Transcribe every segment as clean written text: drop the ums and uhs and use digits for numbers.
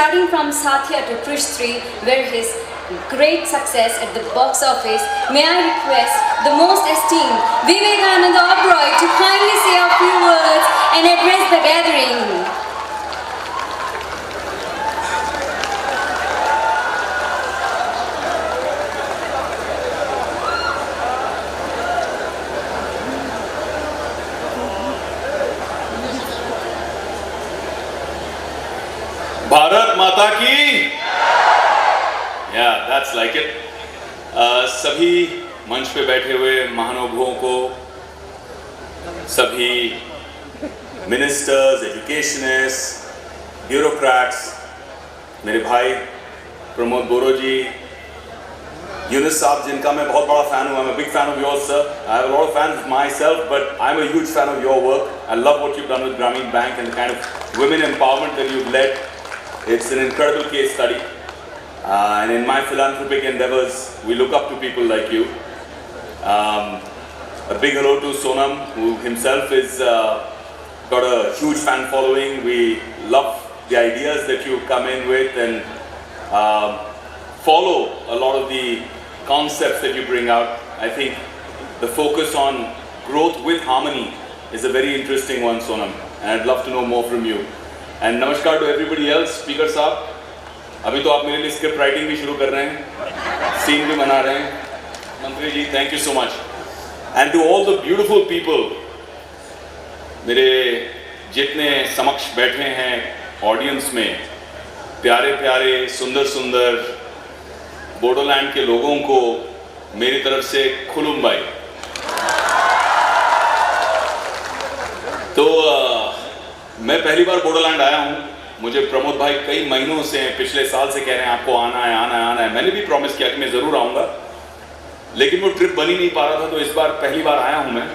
starting from Satya to Krish 3, where his great success at the box office, may I request the most esteemed Vivekananda Oberoi to kindly say a few words and address the gathering. Bharat माता की, that's like it. सभी मंच पे बैठे हुए महानुभावों को, सभी ministers, educationist, bureaucrats, मेरे भाई प्रमोद बोरो जी, यूनुस साहब जिनका मैं बहुत बड़ा फैन हूँ. I'm a big fan of yours, sir. I have a lot of fans myself, but I'm a huge fan of your work. I love what you've done with Grameen Bank and the kind of women empowerment that you've led. It's an incredible case study, and in my philanthropic endeavors, we look up to people like you. A big hello to Sonam, who himself is got a huge fan following. We love the ideas that you come in with and follow a lot of the concepts that you bring out. I think the focus on growth with harmony is a very interesting one, Sonam, and I'd love to know more from you. And नमस्कार to everybody else. Speaker साहब, अभी तो आप मेरे लिए script writing भी शुरू कर रहे हैं, सीन भी बना रहे हैं. मंत्री जी, thank you so much. And to all the beautiful people, मेरे जितने समक्ष बैठे हैं ऑडियंस में, प्यारे प्यारे सुंदर सुंदर बोडोलैंड के लोगों को मेरी तरफ से खुलुम भाई. तो मैं पहली बार बोडोलैंड आया हूँ. मुझे प्रमोद भाई कई महीनों से, पिछले साल से कह रहे हैं आपको आना है आना है आना है. मैंने भी प्रॉमिस किया कि मैं ज़रूर आऊँगा, लेकिन वो ट्रिप बन ही नहीं पा रहा था. तो इस बार पहली बार आया हूँ मैं,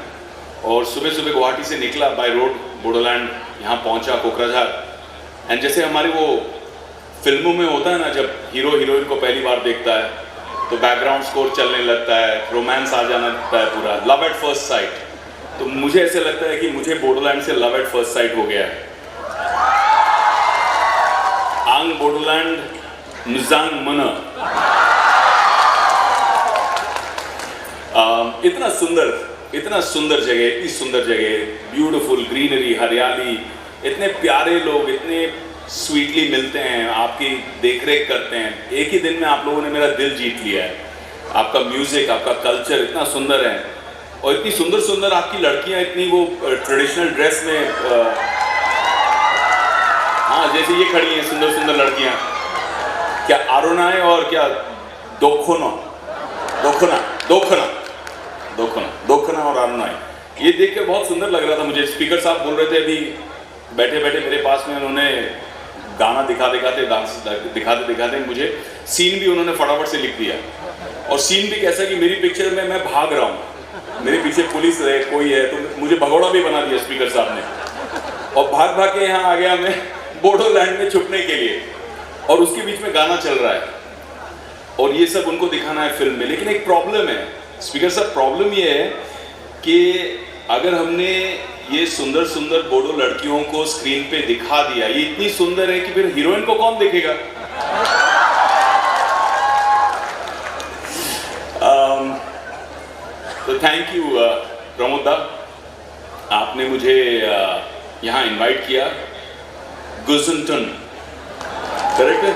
और सुबह सुबह गुवाहाटी से निकला बाय रोड बोडोलैंड, यहाँ पहुँचा कोकराझार. एंड जैसे हमारे वो फिल्मों में होता है ना, जब हीरो हीरोइन को पहली बार देखता है तो बैकग्राउंड स्कोर चलने लगता है, रोमांस आ जाना लगता है, पूरा लव एट फर्स्ट साइट. तो मुझे ऐसे लगता है कि मुझे बोडोलैंड से लव एट फर्स्ट साइट हो गया है. आंग बोडोलैंड निजांग मना. इतना सुंदर जगह, इतनी सुंदर जगह, ब्यूटीफुल ग्रीनरी, हरियाली, इतने प्यारे लोग, इतने स्वीटली मिलते हैं, आपकी देखरेख करते हैं. एक ही दिन में आप लोगों ने मेरा दिल जीत लिया है. आपका म्यूजिक, आपका कल्चर इतना सुंदर है, और इतनी सुंदर सुंदर आपकी लड़कियां, इतनी वो ट्रेडिशनल ड्रेस में, हाँ जैसे ये खड़ी हैं सुंदर सुंदर लड़कियां. क्या आरोनाएं और क्या दोखोना और आरोनाएं, ये देख कर बहुत सुंदर लग रहा था मुझे. स्पीकर साहब बोल रहे थे अभी बैठे बैठे मेरे पास में, उन्होंने गाना दिखाते डांस दिखाते मुझे सीन भी उन्होंने फटाफट से लिख दिया. और सीन भी कैसा कि मेरी पिक्चर में मैं भाग रहा हूँ, मेरे पीछे पुलिस है, कोई है, तो मुझे भगोड़ा भी बना दिया स्पीकर साहब ने, और भाग भाग के यहाँ आ गया मैं बोडोलैंड में छुपने के लिए. और उसके बीच में गाना चल रहा है, और ये सब उनको दिखाना है फिल्म में. लेकिन एक प्रॉब्लम है स्पीकर साहब, प्रॉब्लम ये है कि अगर हमने ये सुंदर सुंदर बोडो लड़कियों को स्क्रीन पे दिखा दिया, ये इतनी सुंदर है कि फिर हीरोइन को कौन देखेगा. तो थैंक यू प्रमोद दा, आपने मुझे यहाँ इनवाइट किया. गुजनटन, करेक्ट है?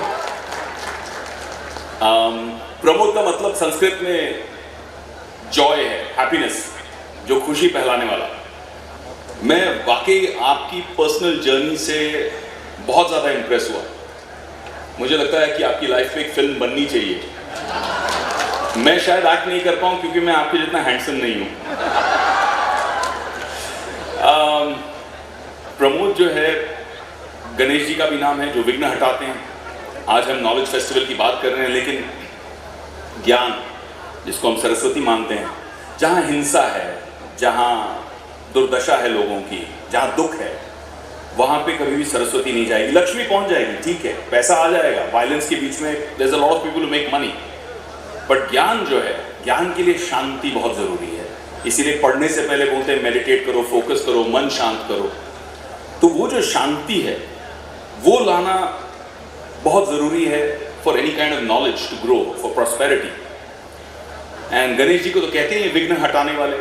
प्रमोद का मतलब संस्कृत में जॉय है, हैप्पीनेस, जो खुशी फैलाने वाला. मैं वाकई आपकी पर्सनल जर्नी से बहुत ज़्यादा इम्प्रेस हुआ. मुझे लगता है कि आपकी लाइफ में एक फिल्म बननी चाहिए. मैं शायद एक्ट नहीं कर पाऊँ क्योंकि मैं आपके जितना हैंडसम नहीं हूँ. प्रमोद जो है, गणेश जी का भी नाम है जो विघ्न हटाते हैं. आज हम नॉलेज फेस्टिवल की बात कर रहे हैं, लेकिन ज्ञान, जिसको हम सरस्वती मानते हैं, जहाँ हिंसा है, जहाँ दुर्दशा है लोगों की, जहाँ दुख है, वहाँ पे कभी भी सरस्वती नहीं जाएगी. लक्ष्मी पहुँच जाएगी, ठीक है, पैसा आ जाएगा, वायलेंस के बीच में there is a lot of people who make money, but ज्ञान जो है, ज्ञान के लिए शांति बहुत ज़रूरी है. इसीलिए पढ़ने से पहले बोलते हैं मेडिटेट करो, फोकस करो, मन शांत करो. तो वो जो शांति है वो लाना बहुत ज़रूरी है for any kind of knowledge to grow, for prosperity. And Ganesh ji को तो कहते हैं ये विघ्न हटाने वाले,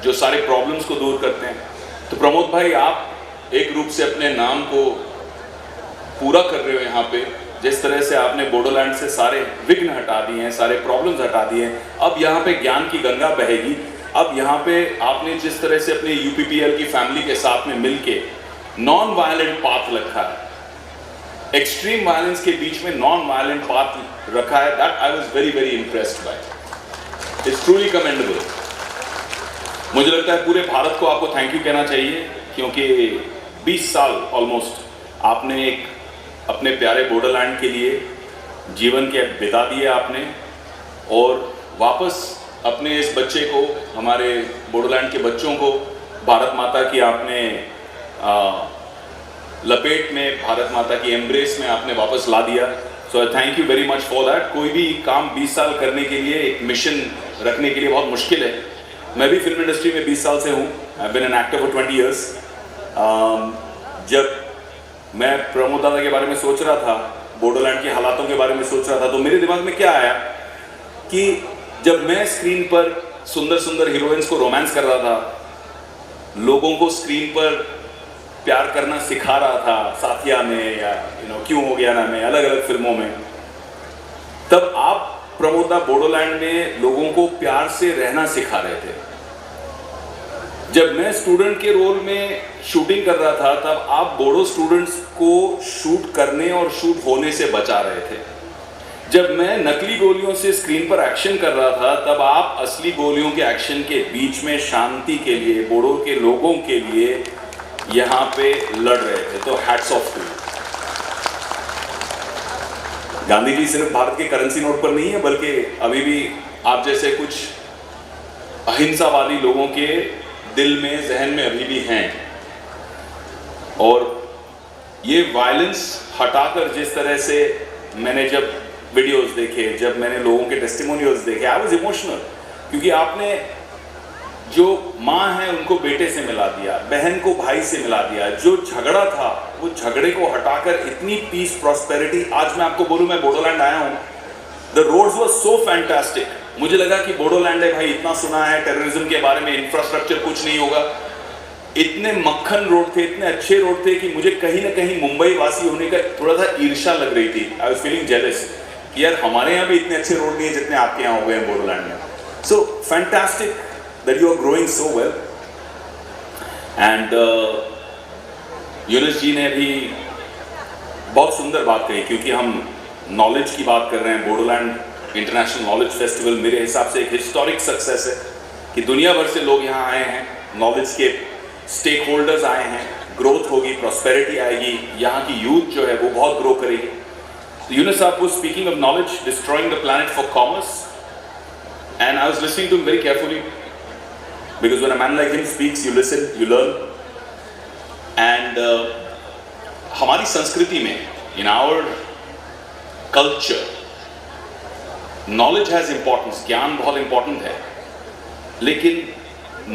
जो सारे प्रॉब्लम्स को दूर करते हैं। तो प्रमोद भाई, आप एक रूप से अपने नाम को पूरा कर रहे हो यहाँ पे, जिस तरह से आपने बोडोलैंड से सारे विघ्न हटा दिए हैं, सारे प्रॉब्लम्स हटा दिए हैं। अब यहाँ पे ज्ञान की गंगा बहेगी। अब यहाँ पे आपने जिस तरह से अपने यूपीपीएल की फैमिली के साथ में मिलके नॉन वायलेंट पाथ रखा है, एक्सट्रीम वायलेंस के बीच में नॉन वायलेंट पाथ रखा है, that I was very very impressed by. It's truly commendable. मुझे लगता है पूरे भारत को आपको थैंक यू कहना चाहिए, क्योंकि 20 साल ऑलमोस्ट आपने एक अपने प्यारे बोडोलैंड के लिए जीवन के बिता दिए आपने, और वापस अपने इस बच्चे को, हमारे बोडोलैंड के बच्चों को भारत माता की आपने लपेट में, भारत माता की एम्ब्रेस में आपने वापस ला दिया। So I thank you very much for that. कोई भी काम 20 साल करने के लिए, एक मिशन रखने के लिए बहुत मुश्किल है। मैं भी फिल्म इंडस्ट्री में 20 साल से हूँ। I been an actor for 20 years। जब मैं प्रमोद दादा के बारे में सोच रहा था, बोडोलैंड के हालातों के बारे में सोच रहा था, तो मेरे दिमाग में क्या आया कि जब मैं स्क्रीन पर सुंदर सुंदर हीरोइंस को रोमांस कर रहा था, लोगों को स्क्रीन पर प्यार करना सिखा रहा था, साथिया में या क्यों हो गया ना में, अलग अलग फिल्मों में, तब आप प्रमोद दा बोडोलैंड में लोगों को प्यार से रहना सिखा रहे थे। जब मैं स्टूडेंट के रोल में शूटिंग कर रहा था, तब आप बोडो स्टूडेंट्स को शूट करने और शूट होने से बचा रहे थे। जब मैं नकली गोलियों से स्क्रीन पर एक्शन कर रहा था, तब आप असली गोलियों के एक्शन के बीच में शांति के लिए, बोडो के लोगों के लिए यहाँ पे लड़ रहे थे। तो hats off to. Gandhi ji सिर्फ भारत के करेंसी नोट पर नहीं है, बल्कि अभी भी आप जैसे कुछ अहिंसावादी लोगों के दिल में, जहन में अभी भी हैं। और ये वायलेंस हटाकर जिस तरह से मैंने जब वीडियोस देखे, जब मैंने लोगों के टेस्टिमोनियल्स देखे, आई वाज इमोशनल, क्योंकि आपने जो माँ है उनको बेटे से मिला दिया, बहन को भाई से मिला दिया। जो झगड़ा था वो झगड़े को हटाकर इतनी पीस, प्रॉस्पेरिटी। आज मैं आपको बोलूँ, मैं बोडोलैंड आया हूँ, the roads were so fantastic. मुझे लगा कि बोडोलैंड है भाई, इतना सुना है टेररिज्म के बारे में, इंफ्रास्ट्रक्चर कुछ नहीं होगा। इतने मक्खन रोड थे, इतने अच्छे रोड थे कि मुझे कहीं ना कहीं मुंबई वासी होने का थोड़ा सा ईर्ष्या लग रही थी। आई वाज फीलिंग जेलस कि यार हमारे यहाँ भी इतने अच्छे रोड नहीं है जितने आपके यहाँ हो गए हैं बोडोलैंड में। So fantastic that you are growing so well। and Yunus ji ने भी बहुत सुंदर बात कही, क्योंकि हम नॉलेज की बात कर रहे हैं। बोडोलैंड इंटरनेशनल नॉलेज फेस्टिवल मेरे हिसाब से एक हिस्टोरिक सक्सेस है कि दुनिया भर से लोग यहाँ आए हैं, नॉलेज के स्टेक होल्डर्स आए हैं, ग्रोथ होगी, प्रॉस्पेरिटी आएगी, यहाँ की यूथ जो है वो बहुत ग्रो करेगी। यूनुस साहब was speaking of knowledge destroying the planet for commerce, and I was listening to him very carefully, because when a man like him speaks, you listen, you learn। and हमारी संस्कृति में, in our culture, knowledge has importance, ज्ञान बहुत important है, लेकिन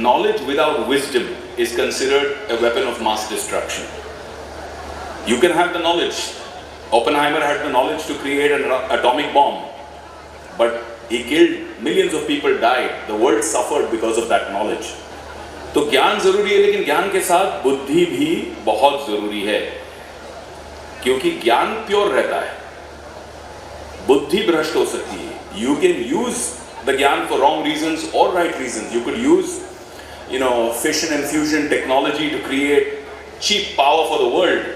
knowledge without wisdom is considered a weapon of mass destruction। You can have the knowledge, Oppenheimer had the knowledge to create an atomic bomb, but he killed millions of people, died, the world suffered because of that knowledge। तो ज्ञान जरूरी है, लेकिन ज्ञान के साथ बुद्धि भी बहुत जरूरी है, क्योंकि ज्ञान प्योर रहता है, बुद्धि भ्रष्ट हो सकती है। You can use the ज्ञान for wrong reasons or right reasons। You could use fission and fusion technology to create cheap power for the world,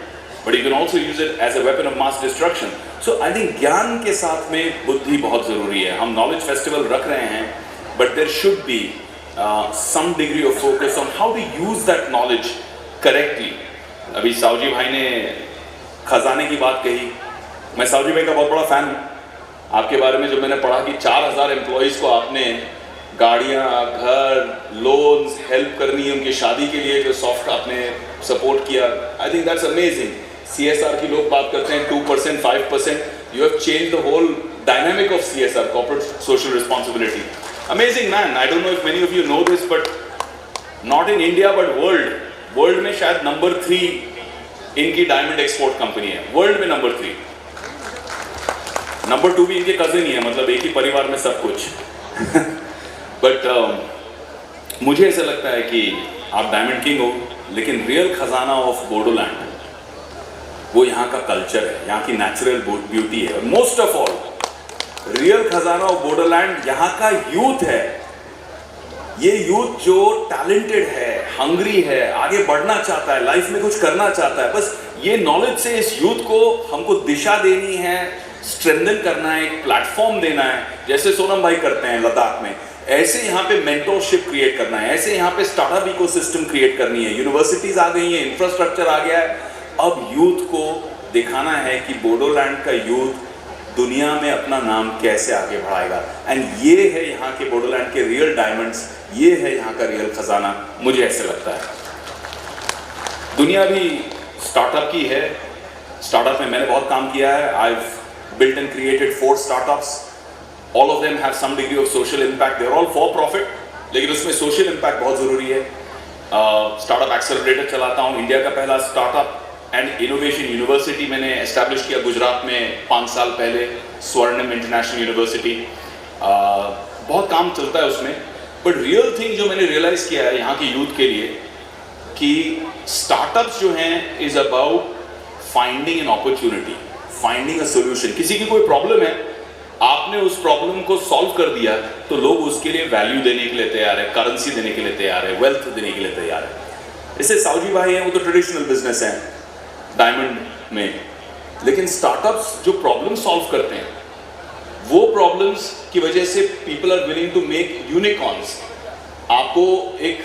but you can also use it as a weapon of mass destruction। So I think ज्ञान के साथ में बुद्धि बहुत ज़रूरी है। हम knowledge festival रख रहे हैं, but there should be some degree of focus on how to use that knowledge correctly। अभी सावजी भाई ने खजाने की बात कही, मैं सावजी भाई का बहुत बड़ा फ़ैन हूँ। आपके बारे में जब मैंने पढ़ा कि 4000 एम्प्लॉयज़ को आपने गाड़ियाँ, घर, लोन्स, हेल्प करनी है उनकी शादी के लिए, जो सॉफ्ट आपने सपोर्ट किया, I think that's amazing. CSR की लोग बात करते हैं 2%, 5%, you have changed the whole dynamic of CSR, corporate social responsibility। Amazing man। I don't know if many of you know this, but not in India but world में शायद number 3 इनकी diamond export company है, world में number 3। Number 2 भी इनके cousin ही है, मतलब एक ही परिवार में सब कुछ। बट मुझे ऐसा लगता है कि आप डायमंड किंग हो, लेकिन रियल खजाना ऑफ बोडोलैंड वो यहाँ का कल्चर है, यहाँ की नेचुरल ब्यूटी है। और मोस्ट ऑफ ऑल रियल खजाना ऑफ बोडोलैंड यहाँ का यूथ है। ये यूथ जो टैलेंटेड है, हंग्री है, आगे बढ़ना चाहता है, लाइफ में कुछ करना चाहता है। बस ये नॉलेज से इस यूथ को हमको दिशा देनी है, स्ट्रेंथन करना है, एक प्लेटफॉर्म देना है, जैसे सोनम भाई करते हैं लद्दाख में। ऐसे यहाँ पे मेंटोरशिप क्रिएट करना है, ऐसे यहाँ पे स्टार्टअप इकोसिस्टम क्रिएट करनी है। यूनिवर्सिटीज आ गई हैं, इंफ्रास्ट्रक्चर आ गया है। अब यूथ को दिखाना है कि बोडोलैंड का यूथ दुनिया में अपना नाम कैसे आगे बढ़ाएगा। एंड ये है यहाँ के बोडोलैंड के रियल डायमंड्स, ये है यहाँ का रियल खजाना, मुझे ऐसे लगता है। दुनिया भी स्टार्टअप की है। स्टार्टअप में मैंने बहुत काम किया है। आई built and created 4 startups. All of them have some degree of social impact. They're all for profit, लेकिन उसमें social impact बहुत ज़रूरी है। स्टार्टअप एक्सेलरेटर चलाता हूँ। इंडिया का पहला स्टार्टअप एंड इनोवेशन यूनिवर्सिटी मैंने एस्टैब्लिश किया गुजरात में 5 साल पहले, स्वर्णम इंटरनेशनल यूनिवर्सिटी। बहुत काम चलता है उसमें। बट रियल थिंग जो मैंने रियलाइज़ किया है यहाँ के यूथ के लिए कि स्टार्टअप्स जो हैं is about finding an opportunity, finding a solution. किसी की कोई प्रॉब्लम है, आपने उस प्रॉब्लम को सॉल्व कर दिया तो लोग उसके लिए वैल्यू देने के लिए तैयार है, करेंसी देने के लिए तैयार है, वेल्थ देने के लिए तैयार है। जैसे सावजी भाई हैं, वो तो ट्रेडिशनल बिजनेस है डायमंड में, लेकिन स्टार्टअप्स जो प्रॉब्लम सॉल्व करते हैं वो प्रॉब्लम्स की वजह से people are willing to make unicorns. आपको एक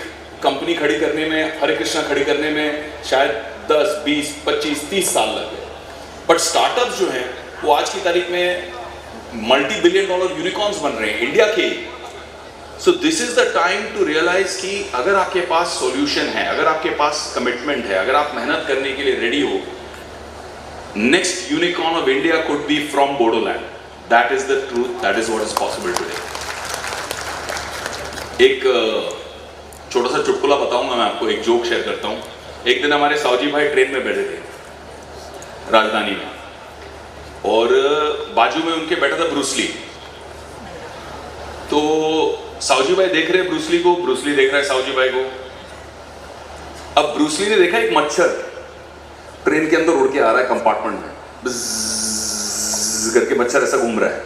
कंपनी खड़ी करने में, हरे कृष्णा खड़ी करने में शायद 10, 20, 25, 30 साल लग गए। बट स्टार्टअप्स जो हैं वो आज की तारीख में $multi-billion यूनिकॉर्न्स बन रहे हैं इंडिया के। So this is the time to realise कि अगर आपके पास सॉल्यूशन है, अगर आपके पास कमिटमेंट है, अगर आप मेहनत करने के लिए रेडी हो, next unicorn of India could be from Bodoland. That is the truth, that is what is possible today. एक छोटा सा चुटकुला बताऊंगा मैं आपको, एक जोक शेयर करता हूं। एक दिन हमारे सावजी भाई ट्रेन में बैठे थे राजधानी में, और बाजू में उनके बैठा था ब्रूसली। तो सावजी भाई देख रहे हैं ब्रूसली को, ब्रूसली देख रहा है सावजी भाई को। अब ब्रूसली ने देखा एक मच्छर ट्रेन के अंदर उड़ के आ रहा है कंपार्टमेंट में, बिज़ करके मच्छर ऐसा घूम रहा है।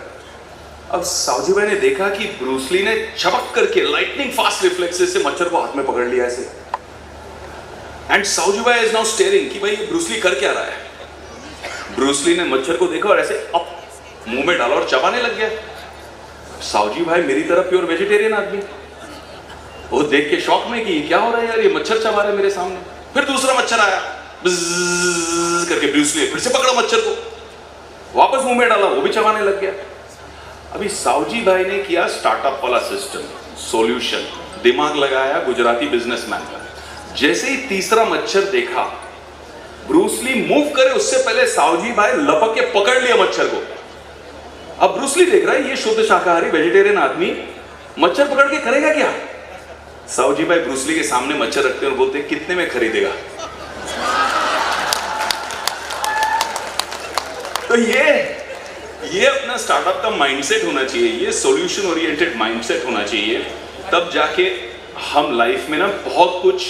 अब सावजी भाई ने देखा कि ब्रूसली ने झपक करके लाइटनिंग फास्ट रिफ्लेक्सेस से मच्छर को हाथ में पकड़ लिया ऐसे। एंड सावजी भाई इज नाउ स्टेयरिंग कि भाई ब्रूसली कर क्या रहा है। ब्रूसली ने मच्छर को देखा और ऐसे अप मुंह में डाला और चबाने लग गया। सावजी भाई मेरी तरफ प्योर वेजिटेरियन आदमी, वो देख के शॉक में कि क्या हो रहा है यार, ये मच्छर चबा रहा है मेरे सामने। फिर दूसरा मच्छर आया, बिज़ करके ब्रूसली फिर से पकड़ा मच्छर को, वापस मुंह में डाला, वो भी चबाने लग गया। अभी सावजी भाई ने किया स्टार्टअप वाला सिस्टम, सॉल्यूशन, दिमाग लगाया गुजराती बिजनेसमैन का। जैसे ही तीसरा मच्छर देखा, ब्रूसली मूव करे उससे पहले सावजी भाई लपक के पकड़ लिया मच्छर को। अब ब्रूसली देख रहा है ये शुद्ध शाकाहारी वेजिटेरियन आदमी मच्छर पकड़ के करेगा क्या। सावजी भाई ब्रूसली के सामने मच्छर रखते हैं और बोलते हैं कितने में खरीदेगा। तो ये अपना स्टार्टअप का माइंडसेट होना चाहिए, ये सॉल्यूशन ओरिएंटेड माइंडसेट होना चाहिए, तब जाके हम लाइफ में ना बहुत कुछ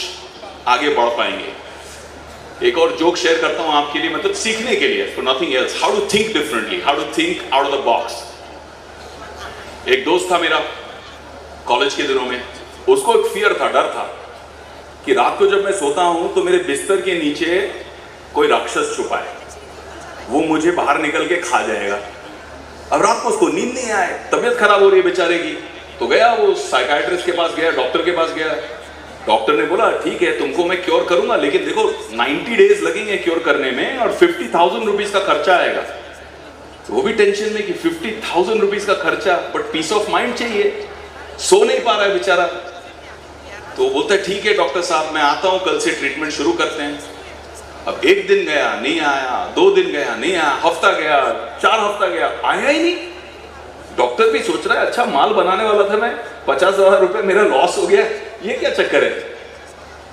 आगे बढ़ पाएंगे। एक और जोक शेयर करता हूं आपके लिए, मतलब सीखने के लिए, for nothing else, how to think differently, how to think out of the box. एक दोस्त था मेरा कॉलेज के दिनों में, उसको एक फियर था, डर था कि रात को जब मैं सोता हूं तो मेरे बिस्तर के नीचे कोई राक्षस छुपा है, वो मुझे बाहर निकल के खा जाएगा। अब रात को उसको नींद नहीं आए, तबीयत खराब हो रही है बेचारे की, तो गया वो साइकाइट्रिस्ट के पास गया, डॉक्टर के पास गया। डॉक्टर ने बोला ठीक है तुमको मैं क्योर करूंगा, लेकिन देखो 90 डेज लगेंगे क्योर करने में और 50,000 रुपीज का खर्चा आएगा। तो वो भी टेंशन में कि 50,000 रुपीज का खर्चा, बट पीस ऑफ माइंड चाहिए, सो नहीं पा रहा है बेचारा। तो बोलता है ठीक है डॉक्टर साहब मैं आता हूं, कल से ट्रीटमेंट शुरू करते हैं। अब 1 दिन गया नहीं आया, 2 दिन गया नहीं आया, हफ्ता गया, 4 हफ्ता गया, आया ही नहीं। डॉक्टर भी सोच रहा है अच्छा माल बनाने वाला था मैं, 50,000 रुपए मेरा लॉस हो गया, ये क्या चक्कर है।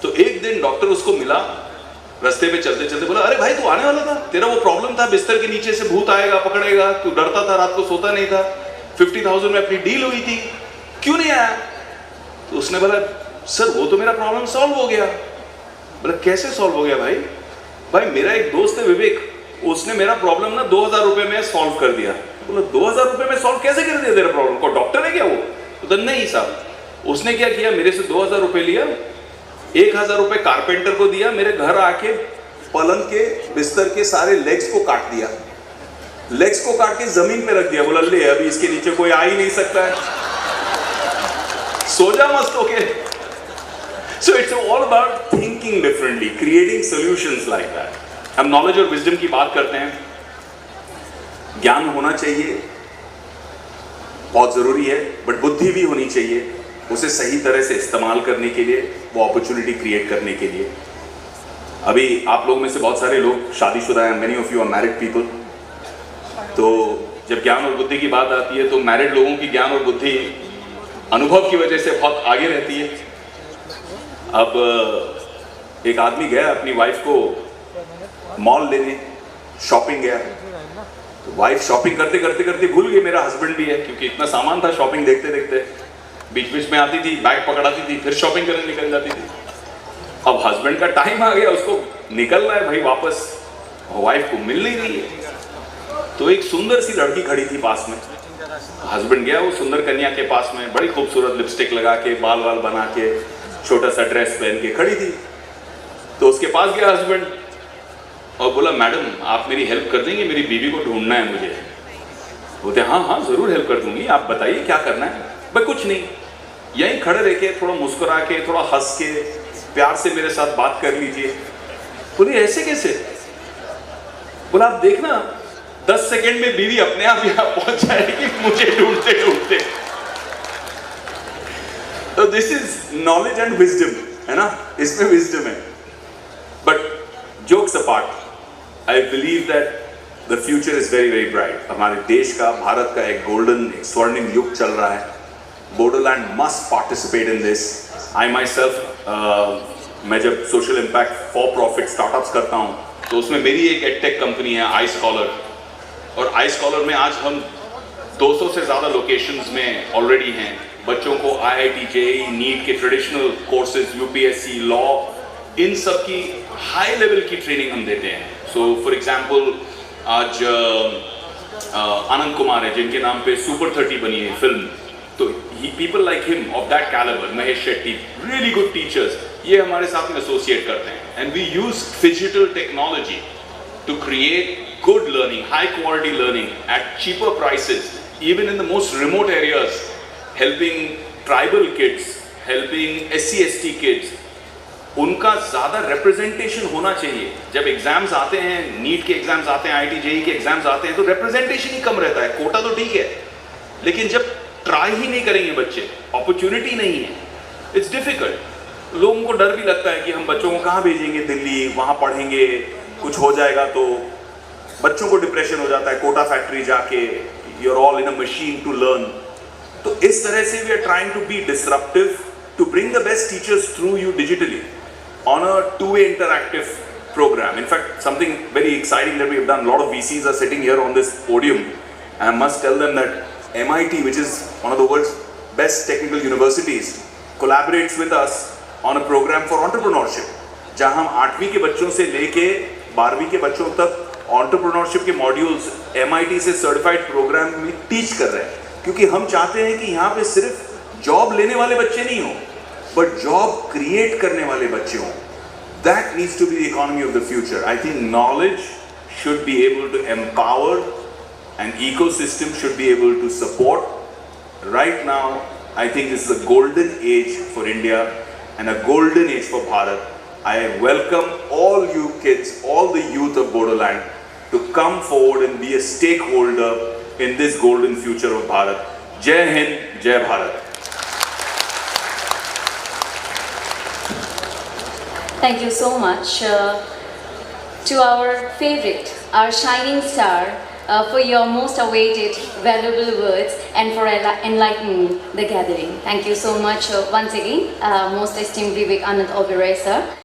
तो एक दिन डॉक्टर उसको मिला रास्ते पे चलते चलते बोला, अरे भाई तू आने वाला था, तेरा वो प्रॉब्लम था बिस्तर के नीचे से भूत आएगा पकड़ेगा, तू डरता था, रात को सोता नहीं था, 50,000 में अपनी डील हुई थी, क्यों नहीं आया? तो उसने बोला सर वो तो मेरा प्रॉब्लम सॉल्व हो गया। बोला कैसे सॉल्व हो गया भाई? भाई मेरा एक दोस्त है विवेक, उसने मेरा प्रॉब्लम ना 2,000 रुपए में सॉल्व कर दिया। बोला 2,000 रुपए में सॉल्व कैसे कर दिया तेरा प्रॉब्लम? को डॉक्टर है क्या वो? तो नहीं साहब, उसने क्या किया, मेरे से 2,000 रुपए लिया, 1,000 रुपए कारपेंटर को दिया, मेरे घर आके पलंग के बिस्तर के सारे लेग्स को काट दिया, लेग्स को काट के जमीन पे रख दिया। बोला ले अभी इसके नीचे कोई आ ही नहीं सकता है, सो जा मस्त होके। So it's all about thinking differently, creating solutions like that. हम नॉलेज और विजडम की बात करते हैं, ज्ञान होना चाहिए, बहुत जरूरी है, बट बुद्धि भी होनी चाहिए उसे सही तरह से इस्तेमाल करने के लिए, वो अपॉर्चुनिटी क्रिएट करने के लिए। अभी आप लोग में से बहुत सारे लोग शादीशुदा हैं, many of you are married people, तो जब ज्ञान और बुद्धि की बात आती है तो मैरिड लोगों की ज्ञान और बुद्धि अनुभव की वजह से बहुत आगे रहती है। अब एक आदमी गया अपनी वाइफ को मॉल लेने, शॉपिंग गया, तो वाइफ शॉपिंग करते करते करते भूल गई मेरा हस्बैंड भी है, क्योंकि इतना सामान था शॉपिंग देखते देखते, बीच बीच में आती थी, बैग पकड़ाती थी, फिर शॉपिंग करने निकल जाती थी। अब हस्बैंड का टाइम आ गया, उसको निकलना है भाई वापस, वाइफ को मिल नहीं रही है। तो एक सुंदर सी लड़की खड़ी थी पास में, हस्बैंड गया वो सुंदर कन्या के पास में, बड़ी खूबसूरत लिपस्टिक लगा के, बाल वाल बना के, छोटा सा ड्रेस पहन के खड़ी थी। तो उसके पास गया हस्बैंड और बोला मैडम आप मेरी हेल्प कर देंगे, मेरी बीवी को ढूंढना है मुझे। बोलते हाँ हाँ जरूर हेल्प कर दूंगी, आप बताइए क्या करना है। भाई कुछ नहीं, यहीं खड़े रह के थोड़ा मुस्कुरा के, थोड़ा हंस के, प्यार से मेरे साथ बात कर लीजिए। बोले ऐसे कैसे? बोला आप देखना 10 सेकेंड में बीवी अपने आप यहाँ पहुंच जाएगी मुझे ढूंढते ढूंढते। तो this is knowledge and wisdom, है ना, इसमें विजडम है। But jokes apart, I believe that the future is very very bright. हमारे देश का, भारत का एक गोल्डन, एक स्वर्णिम युग चल रहा है। Bodoland must participate in this. I my self, मैं जब social impact for profit startups करता हूँ तो उसमें मेरी एक एडटेक कंपनी है आई स्कॉलर, और आई स्कॉलर में आज हम 200 से ज़्यादा लोकेशंस में ऑलरेडी हैं। बच्चों को IIT, JEE, नीट के ट्रेडिशनल कोर्सेज, UPSC, लॉ, इन सब की हाई लेवल की ट्रेनिंग हम देते हैं। सो फॉर एग्जांपल आज आनंद कुमार है जिनके नाम पे सुपर 30 बनी है फिल्म, तो people like him of that calibre, Mahesh Shetty, really good teachers, ये हमारे साथ में एसोसिएट करते हैं। And we use digital technology to create good learning, high quality learning at cheaper prices, even in the most remote areas, helping tribal kids, helping SC/ST kids. उनका ज़्यादा representation होना चाहिए। जब एग्जाम्स आते हैं, नीट के एग्जाम्स आते हैं, IIT JEE के एग्जाम्स आते हैं, तो representation ही कम रहता है। कोटा तो ठीक है, लेकिन जब ट्राई ही नहीं करेंगे बच्चे, अपॉर्चुनिटी नहीं है, इट्स डिफिकल्ट। लोगों को डर भी लगता है कि हम बच्चों को कहाँ भेजेंगे, दिल्ली, वहाँ पढ़ेंगे, कुछ हो जाएगा तो बच्चों को डिप्रेशन हो जाता है, कोटा फैक्ट्री जाके, you are all in a machine to learn. तो इस तरह से we are trying to be disruptive, to bring the best teachers through you digitally on a two-way interactive program. In fact, something very exciting that we have done, a lot of VCs are sitting here on this podium, and I must tell them that MIT, which is one of the world's best technical universities, collaborates with us on a program for entrepreneurship, जहाँ हम 8वीं के बच्चों से लेके 12वीं के बच्चों तक entrepreneurship के मॉड्यूल्स MIT से सर्टिफाइड प्रोग्राम में टीच कर रहे हैं, क्योंकि हम चाहते हैं कि यहाँ पे सिर्फ जॉब लेने वाले बच्चे नहीं हों, but job create करने वाले बच्चे हों। That needs to be the economy of the future. I think knowledge should be able to empower, and ecosystem should be able to support. Right now, I think this is a golden age for India and a golden age for Bharat. I welcome all you kids, all the youth of Bodoland to come forward and be a stakeholder in this golden future of Bharat. Jai Hind, Jai Bharat. Thank you so much to our favorite, our shining star, for your most awaited valuable words and for enlightening the gathering. Thank you so much once again, most esteemed Vivekanand Oberoi sir.